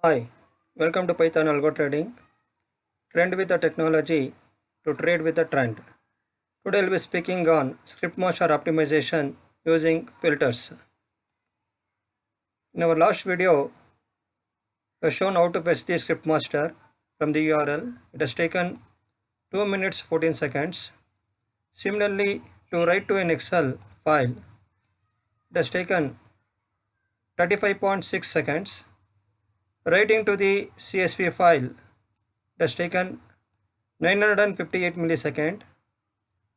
Hi, welcome to Python Algo Trading. Trend with the technology to trade with the trend. Today we'll be speaking on script master optimization using filters. In our last video, we have shown how to fetch the script master from the URL. It has taken 2 minutes 14 seconds. Similarly, to write to an Excel file, it has taken 35.6 seconds. Writing to the CSV file, it has taken 958 milliseconds.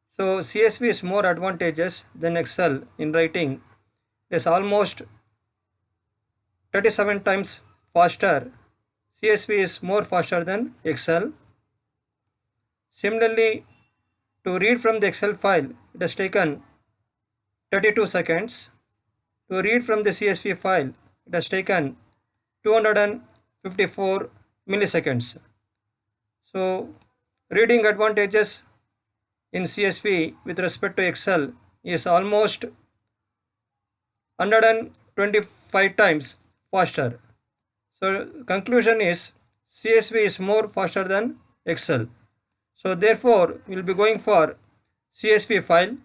So CSV is more advantageous than Excel in writing. It is almost 37 times faster. CSV is more faster than Excel. Similarly, to read from the Excel file, it has taken 32 seconds. To read from the CSV file, it has taken 254 milliseconds. So reading advantages in CSV with respect to Excel is almost 125 times faster. So conclusion is CSV is more faster than Excel. So therefore we will be going for CSV file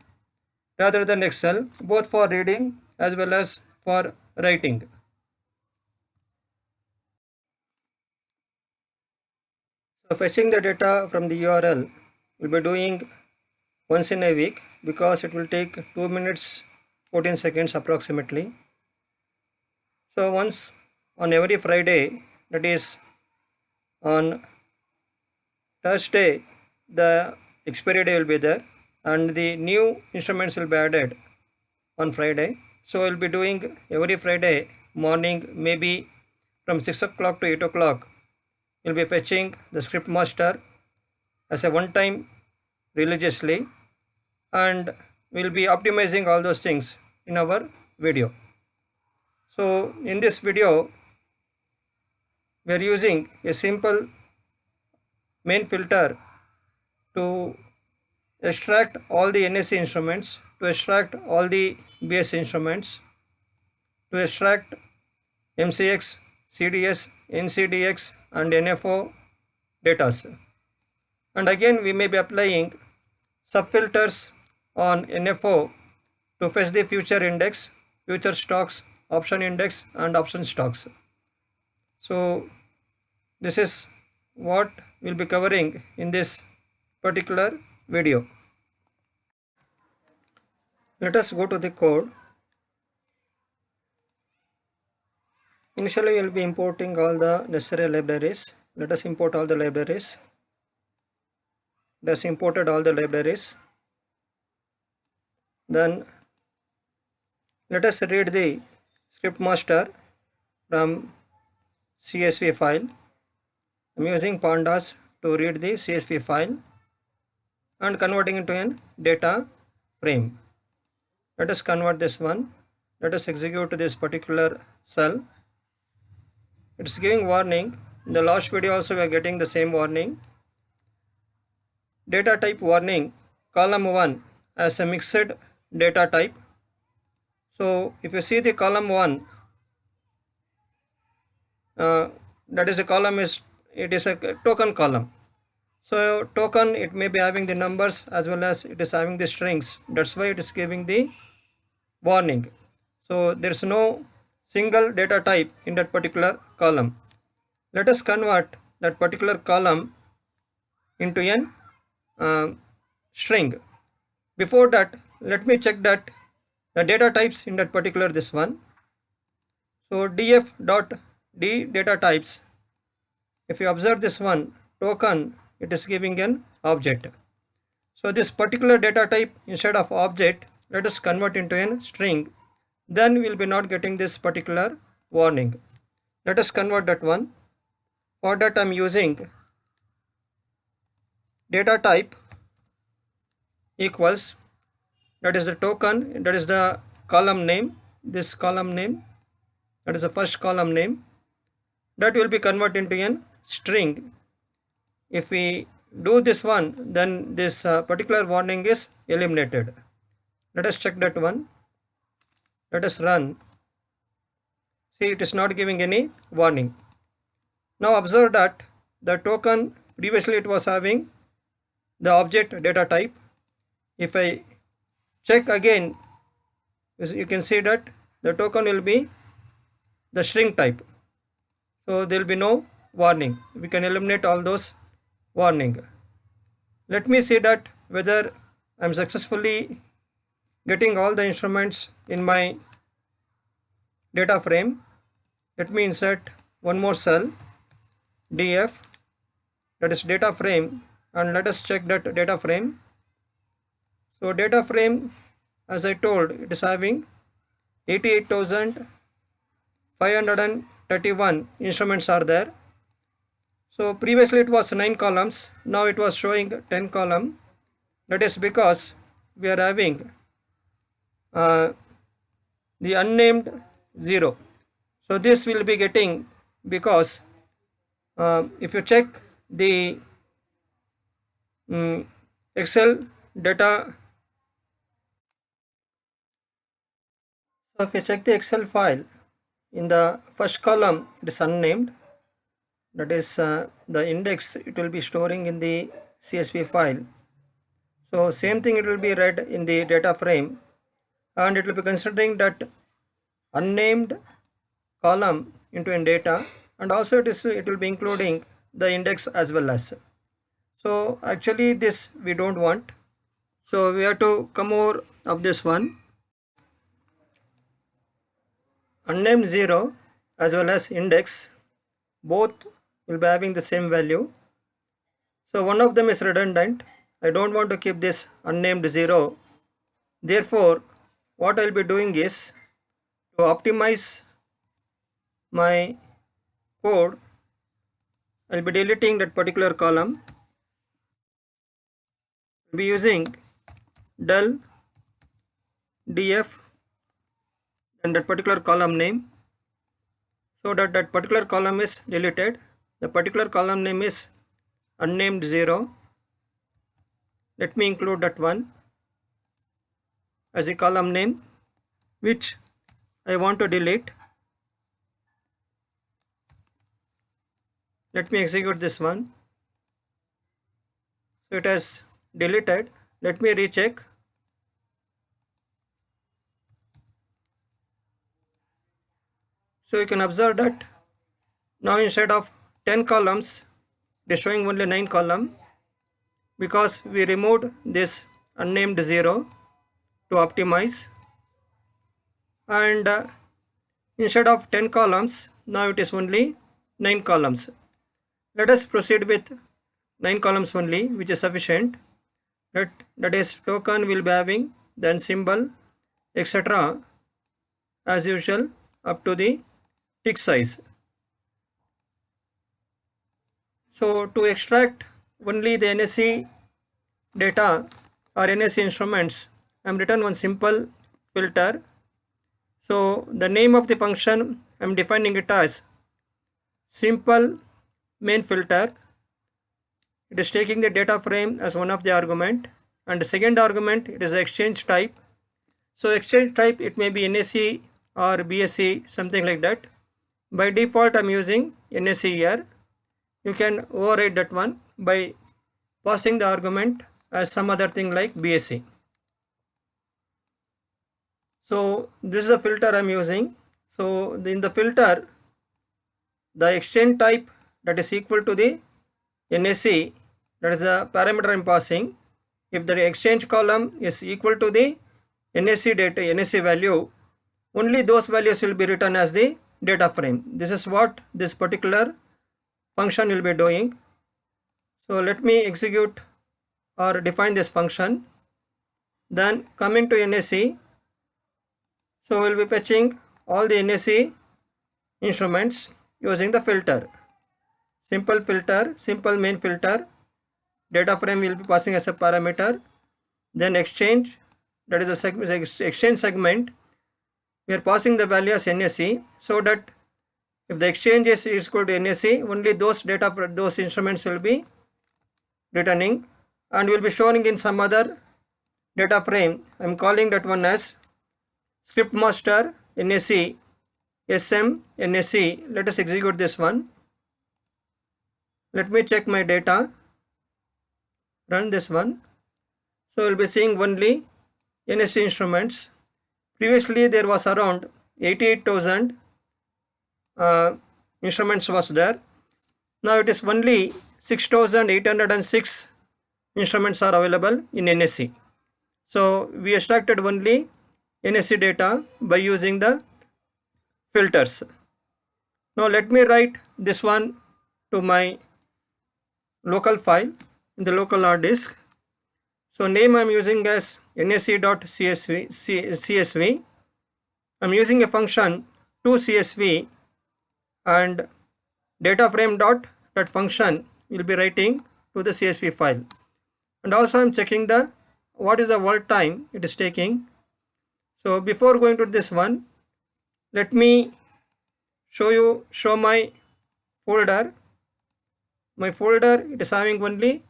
rather than Excel, both for reading as well as for writing. So fetching the data from the URL will be doing once in a week because it will take 2 minutes 14 seconds approximately. So once on every Friday, that is on Thursday, the expiry day will be there and the new instruments will be added on Friday. So we'll be doing every Friday morning, maybe from 6 o'clock to 8 o'clock. We'll be fetching the script master as a one time religiously, and we'll be optimizing all those things in our video. So in this video, we are using a simple main filter to extract all the NSE instruments, to extract all the BS instruments, to extract MCX, CDS, NCDX and NFO data. And again we may be applying subfilters on NFO to fetch the future index, future stocks, option index and option stocks. So this is what we'll be covering in this particular video. Let us go to the code. Initially we will be importing all the necessary libraries. Let us import all the libraries. Let us imported all the libraries. Then let us read the script master from CSV file. I am using pandas to read the CSV file and converting into a data frame. Let us convert this one. Let us execute this particular cell. It is giving warning. In the last video also we are getting the same warning. Data type warning, column 1 as a mixed data type. So if you see the column 1, that is a column it is a token column. So token, it may be having the numbers as well as it is having the strings. That's why it is giving the warning. So there is no single data type in that particular column. Let us convert that particular column into an string. Before that, let me check that the data types in that particular this one. So df.d data types, if you observe this one, token, it is giving an object. So this particular data type, instead of object, let us convert into a string. Then we will be not getting this particular warning. Let us convert that one. For that I am using data type equals, that is the token, that is the column name, this column name, that is the first column name, that will be converted into a string. If we do this one, then this particular warning is eliminated. Let us check that one. Let us run. See, it is not giving any warning. Now observe that the token previously it was having the object data type. If I check again, you can see that the token will be the string type. So there will be no warning. We can eliminate all those warning. Let me see that whether I am successfully getting all the instruments in my data frame. Let me insert one more cell, df, that is data frame, and let us check that data frame. So data frame, as I told, it is having 88,531 instruments are there. So previously it was 9 columns, now it was showing 10 column. That is because we are having the unnamed 0. So this will be getting, because if you check the Excel data, so if you check the Excel file, in the first column it is unnamed, that is the index it will be storing in the CSV file. So same thing it will be read in the data frame, and it will be considering that unnamed column into in data, and also it will be including the index as well as. So actually this we don't want, so we have to come over of this one. Unnamed 0 as well as index both will be having the same value, so one of them is redundant. I don't want to keep this unnamed 0. Therefore what I will be doing is, to optimize my code, I will be deleting that particular column. I will be using del df and that particular column name, so that that particular column is deleted. The particular column name is unnamed 0. Let me include that one as a column name which I want to delete. Let me execute this one. So it has deleted. Let me recheck. So you can observe that now instead of 10 columns it is showing only 9 columns, because we removed this unnamed 0 to optimize, and instead of 10 columns now it is only 9 columns. Let us proceed with 9 columns only, which is sufficient. That is token will be having then symbol etc. as usual up to the tick size. So to extract only the NSE data or NSE instruments, I am written one simple filter. So the name of the function I am defining it as simple main filter. It is taking the data frame as one of the argument, and the second argument it is the exchange type. So exchange type it may be NSE or BSE, something like that. By default I am using NSE here. You can override that one by passing the argument as some other thing like BSE. So this is the filter I am using. So in the filter, the exchange type that is equal to the NSE, that is the parameter I am passing. If the exchange column is equal to the NSE data, NSE value, only those values will be written as the data frame. This is what this particular function will be doing. So let me execute or define this function. Then coming to NSE, so we will be fetching all the NSE instruments using the filter. Simple filter, simple main filter, data frame will be passing as a parameter. Then exchange, that is the exchange segment, we are passing the value as NSE, so that if the exchange is equal to NSE, only those data for those instruments will be returning, and will be showing in some other data frame. I am calling that one as script master NSE SM NSE. Let us execute this one. let me check my data, run this one. So we'll be seeing only NSE instruments. Previously there was around 88,000 instruments was there. Now it is only 6,806 instruments are available in NSE. So we extracted only NSE data by using the filters. Now let me write this one to my local file in the local hard disk. So name I am using as nse.csv. I am using a function toCSV, and data frame dot that function will be writing to the CSV file. And also I am checking the what is the world time it is taking. So before going to this one, let me show my folder. My folder, it is having only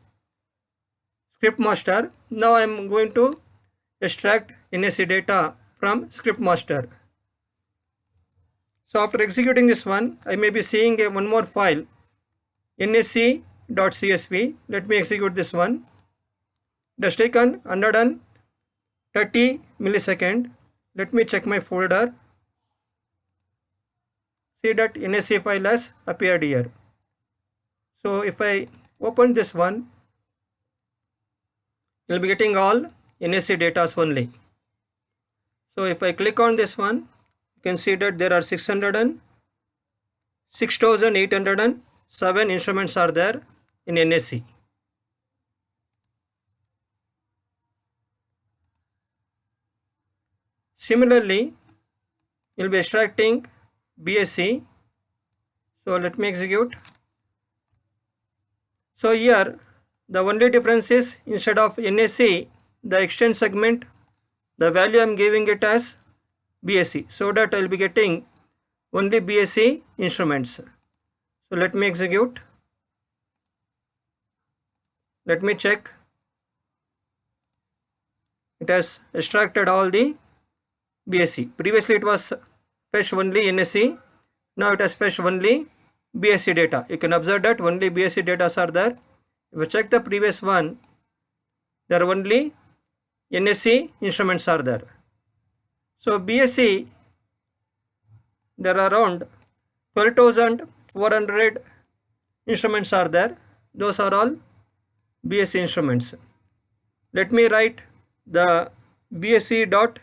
script master. Now I am going to extract NSE data from script master. So after executing this one, I may be seeing one more file, nsc.csv. Let me execute this one. It has taken 130 milliseconds. Let me check my folder. See that NSE file has appeared here. So if I open this one, you will be getting all NSE data only. So if I click on this one, you can see that there are 6,807 instruments are there in NSE. Similarly, you will be extracting BSE. So let me execute. So here the only difference is, instead of NSE, the exchange segment, the value I am giving it as BSE, so that I will be getting only BSE instruments. So let me execute. Let me check. It has extracted all the BSE. Previously it was fetched only NSE. Now it has fetched only BSE data. You can observe that only BSE data are there. If you check the previous one, there are only NSE instruments are there. So BSE, there are around 12,400 instruments are there. Those are all BSE instruments. Let me write the bse.csv.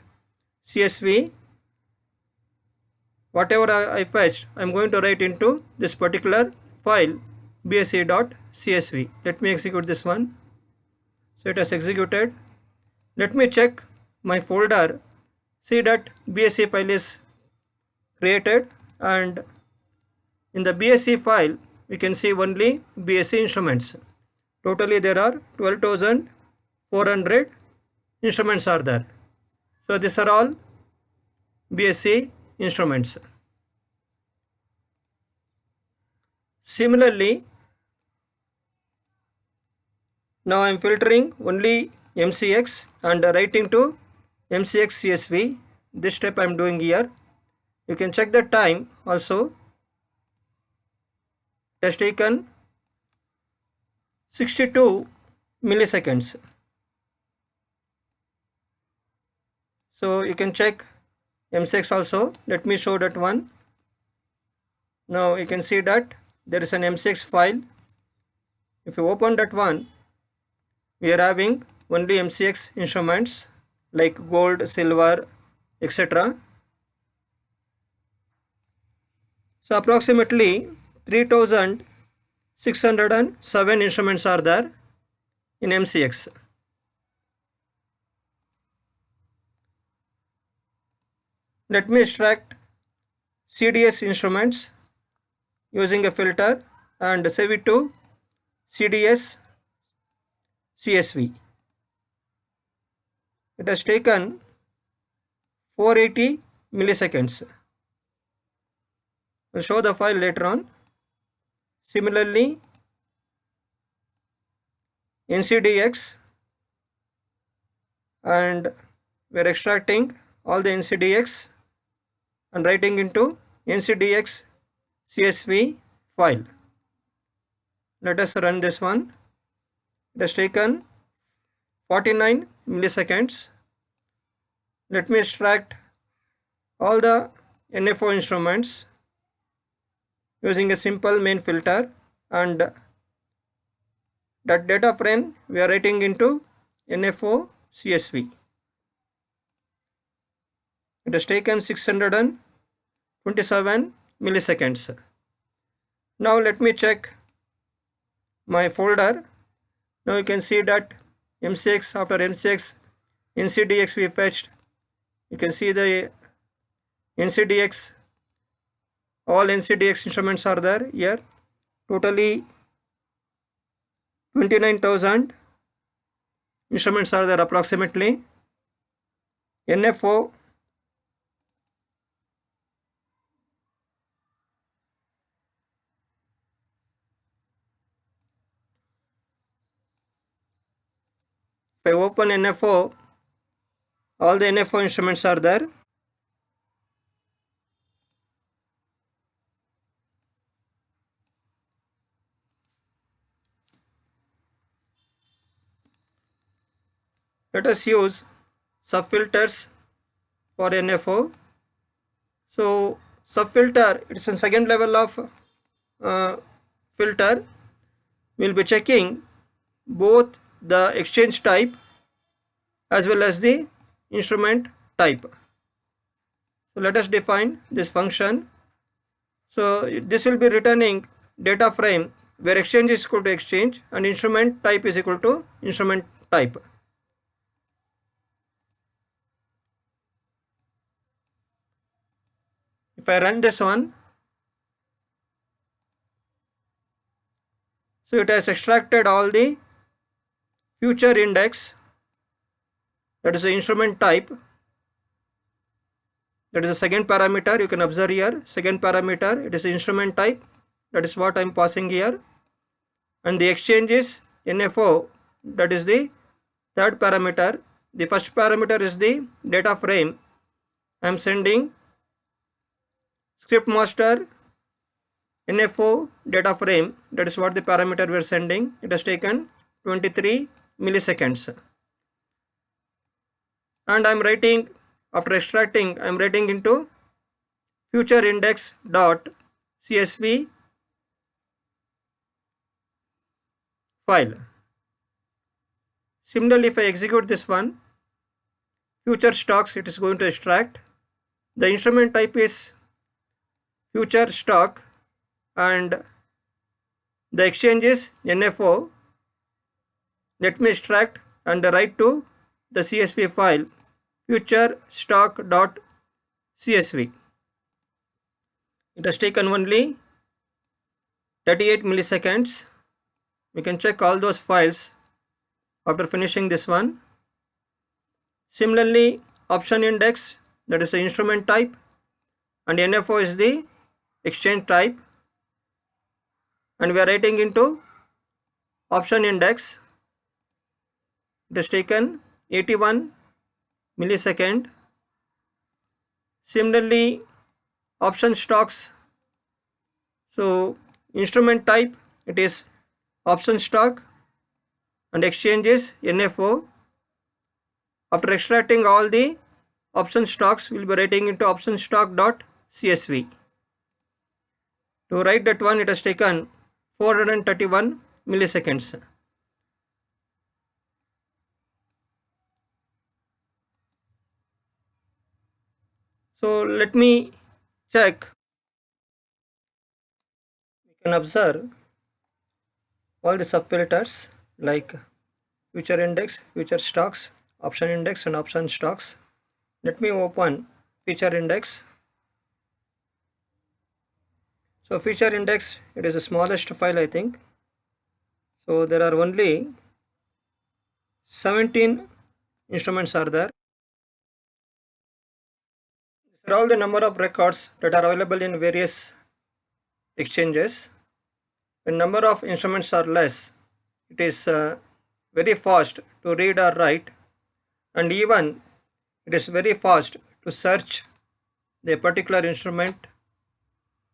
Whatever I fetched, I am going to write into this particular file, bse.csv. Let me execute this one. So it has executed. Let me check my folder. See that BSE file is created, and in the BSE file we can see only BSE instruments. Totally there are 12,400 instruments are there. So these are all BSE instruments. Similarly, now I am filtering only MCX and writing to MCX CSV. This step I am doing here. You can check the time also. It has taken 62 milliseconds. So you can check MCX also. Let me show that one. Now you can see that there is an MCX file. If you open that one, we are having only MCX instruments like gold, silver, etc. So approximately 3,607 instruments are there in MCX. Let me extract CDS instruments using a filter and save it to CDS CSV. It has taken 480 milliseconds. I'll show the file later on. Similarly, NCDX, and we are extracting all the NCDX and writing into NCDX CSV file. Let us run this one. It has taken 49 milliseconds. Let me extract all the NFO instruments using a simple main filter, and that data frame we are writing into NFO CSV. It has taken 627 milliseconds. Now let me check my folder. Now you can see that MCX, after MCX, NCDX we fetched. You can see the NCDX, all NCDX instruments are there here. Totally 29,000 instruments are there approximately. NFO, if I open NFO, all the NFO instruments are there. Let us use subfilters for NFO. So subfilter, it's a second level of filter. We'll be checking both the exchange type as well as the instrument type. So let us define this function. So this will be returning data frame where exchange is equal to exchange and instrument type is equal to instrument type. If I run this one, so it has extracted all the future index, that is the instrument type. That is the second parameter. You can observe here, second parameter, it is the instrument type. That is what I am passing here. And the exchange is NFO, that is the third parameter. The first parameter is the data frame. I am sending script master NFO data frame. That is what the parameter we are sending. It has taken 23 milliseconds. And I am writing, after extracting, I am writing into future index dot CSV file. Similarly, if I execute this one, future stocks, it is going to extract. The instrument type is future stock and the exchange is NFO. Let me extract and write to the CSV file future stock dot CSV. It has taken only 38 milliseconds. We can check all those files after finishing this one. Similarly, option index, that is the instrument type, and NFO is the exchange type, and we are writing into option index. It has taken 81 millisecond. Similarly, option stocks, so instrument type, it is option stock and exchange is NFO. After extracting all the option stocks, we will be writing into option stock dot CSV. To write that one, it has taken 431 milliseconds. So let me check. We can observe all the subfilters like future index, future stocks, option index and option stocks. Let me open feature index. So feature index, it is the smallest file, I think. So there are only 17 instruments are there. These are all the number of records that are available in various exchanges. When number of instruments are less, it is very fast to read or write, and even it is very fast to search the particular instrument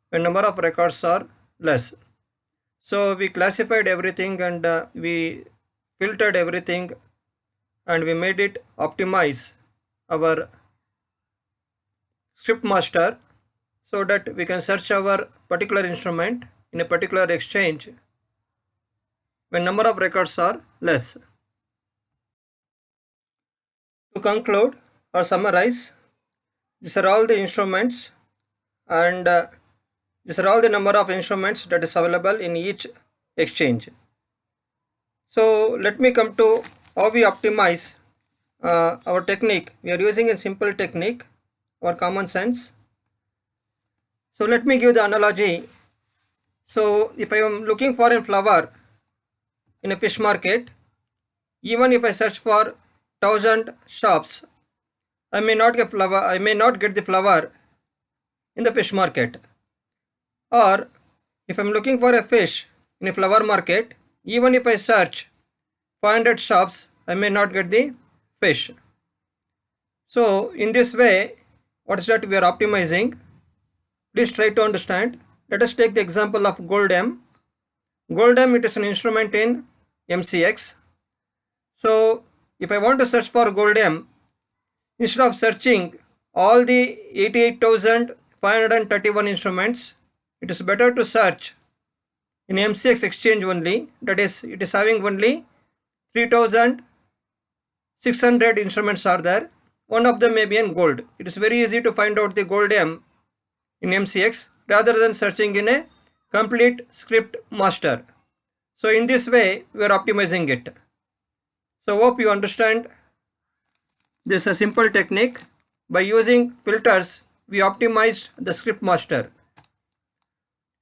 when number of records are less. So we classified everything and we filtered everything and we made it optimize our script master so that we can search our particular instrument in a particular exchange when number of records are less. To conclude or summarize, these are all the instruments and these are all the number of instruments that is available in each exchange. So let me come to how we optimize our technique. We are using a simple technique, our common sense. So let me give the analogy. So if I am looking for a flower in a fish market, even if I search for 1000 shops, I may not get the flower in the fish market. Or if I'm looking for a fish in a flower market, even if I search 500 shops, I may not get the fish. So in this way, what is that we are optimizing? Please try to understand. Let us take the example of GoldM. GoldM, it is an instrument in MCX. So if I want to search for GoldM, instead of searching all the 88,531 instruments, it is better to search in MCX exchange only. That is, it is having only 3,600 instruments are there. One of them may be in gold. It is very easy to find out the GoldM in MCX rather than searching in a complete script master. So in this way, we are optimizing it. So hope you understand. This is a simple technique. By using filters, we optimized the script master.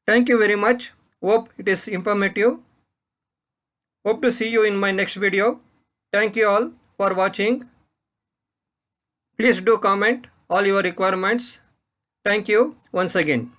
Thank you very much. Hope it is informative. Hope to see you in my next video. Thank you all for watching. Please do comment all your requirements. Thank you once again.